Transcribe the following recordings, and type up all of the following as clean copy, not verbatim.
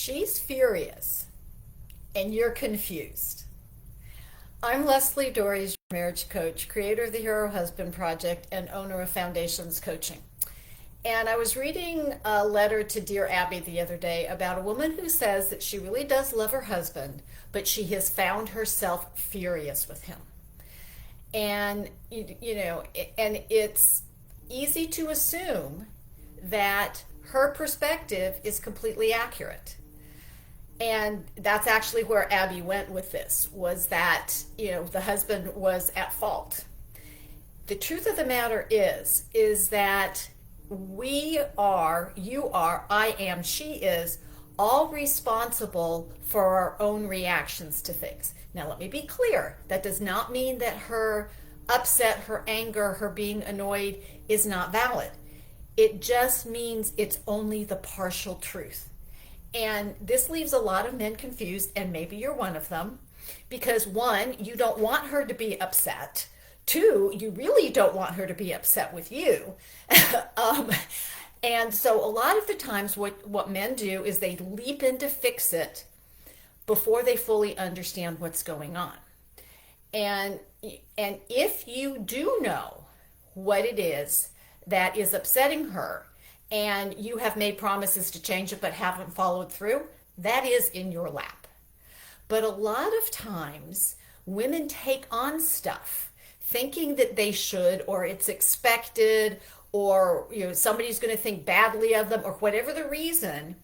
She's furious and you're confused. I'm Lesli, Dory's marriage coach, creator of the Hero Husband Project, and owner of Foundations Coaching. And I was reading a letter to Dear Abby the other day about a woman who says that she really does love her husband, but she has found herself furious with him. And, and it's easy to assume that her perspective is completely accurate. And that's actually where Abby went with this, was that, the husband was at fault. The truth of the matter is that we are, you are, I am, she is, all responsible for our own reactions to things. Now, let me be clear. That does not mean that her upset, her anger, her being annoyed is not valid. It just means it's only the partial truth. And this leaves a lot of men confused, and maybe you're one of them, because one, you don't want her to be upset. Two, you really don't want her to be upset with you. And so a lot of the times what men do is they leap in to fix it before they fully understand what's going on. And if you do know what it is that is upsetting her, and you have made promises to change it but haven't followed through, that is in your lap. But a lot of times, women take on stuff thinking that they should, or it's expected, or somebody's going to think badly of them, or whatever the reason,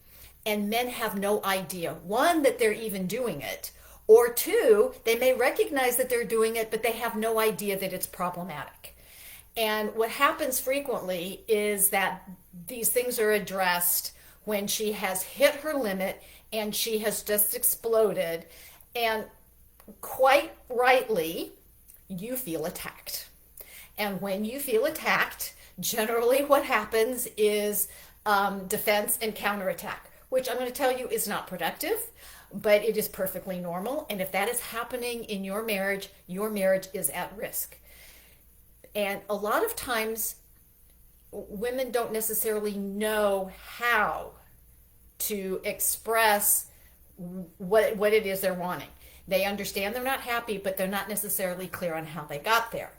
and men have no idea, one, that they're even doing it, or two, they may recognize that they're doing it, but they have no idea that it's problematic. And what happens frequently is that these things are addressed when she has hit her limit and she has just exploded. And quite rightly, you feel attacked. And when you feel attacked, generally what happens is defense and counterattack, which I'm going to tell you is not productive, but it is perfectly normal. And if that is happening in your marriage is at risk. And a lot of times, women don't necessarily know how to express what it is they're wanting. They understand they're not happy, but they're not necessarily clear on how they got there.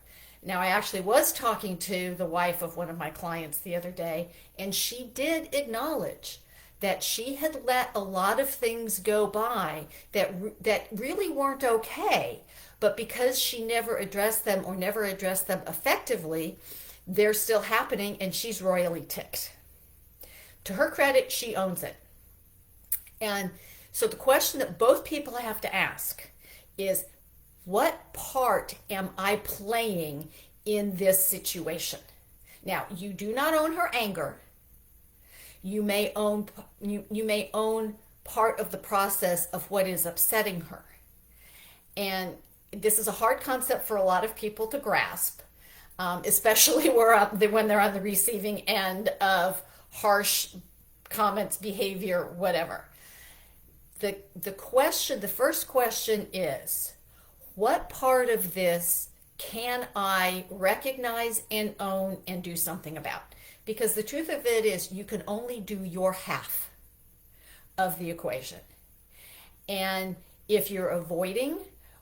Now, I actually was talking to the wife of one of my clients the other day, and she did acknowledge that she had let a lot of things go by that really weren't okay, but because she never addressed them or never addressed them effectively, they're still happening, and she's royally ticked. To her credit, she owns it. And so the question that both people have to ask is, what part am I playing in this situation? Now, you do not own her anger. You may own part of the process of what is upsetting her. And this is a hard concept for a lot of people to grasp, especially when they're on the receiving end of harsh comments, behavior, whatever. The first question is, what part of this can I recognize and own and do something about? Because the truth of it is, you can only do your half of the equation. And if you're avoiding,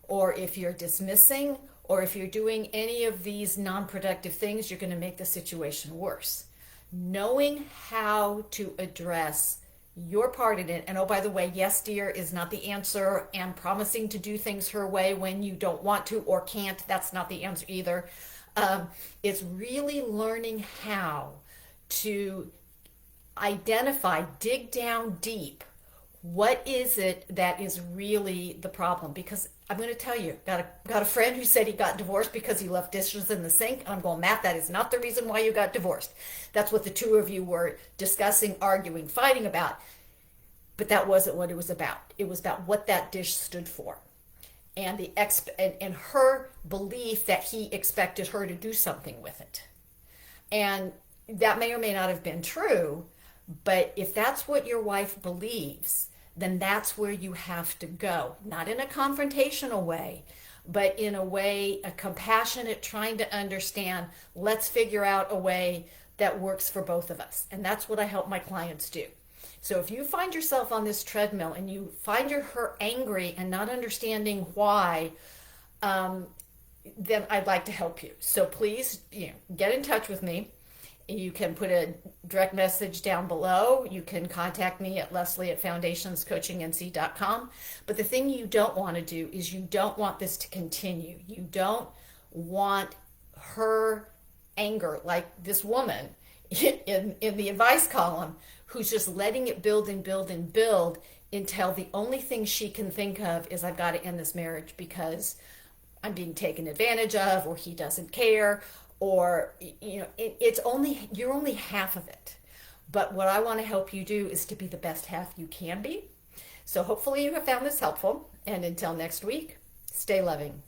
or if you're dismissing, or if you're doing any of these non-productive things, you're going to make the situation worse. Knowing how to address your part in it, and oh, by the way, yes, dear is not the answer, and promising to do things her way when you don't want to or can't, that's not the answer either. It's really learning how to identify, dig down deep, what is it that is really the problem? Because I'm going to tell you, got a friend who said he got divorced because he left dishes in the sink. And I'm going, Matt, that is not the reason why you got divorced. That's what the two of you were discussing, arguing, fighting about. But that wasn't what it was about. It was about what that dish stood for. And and her belief that he expected her to do something with it. And that may or may not have been true, but if that's what your wife believes, then that's where you have to go. Not in a confrontational way, but in a way, a compassionate, trying to understand, let's figure out a way that works for both of us. And that's what I help my clients do. So if you find yourself on this treadmill and you find her angry and not understanding why, then I'd like to help you. So please, get in touch with me. You can put a direct message down below. You can contact me at Lesli at foundationscoachingnc.com. But the thing you don't want to do is you don't want this to continue. You don't want her anger, like this woman in the advice column, who's just letting it build and build and build until the only thing she can think of is, I've got to end this marriage because I'm being taken advantage of, or he doesn't care, or you're only half of it. But what I want to help you do is to be the best half you can be. So hopefully you have found this helpful, and until next week, stay loving.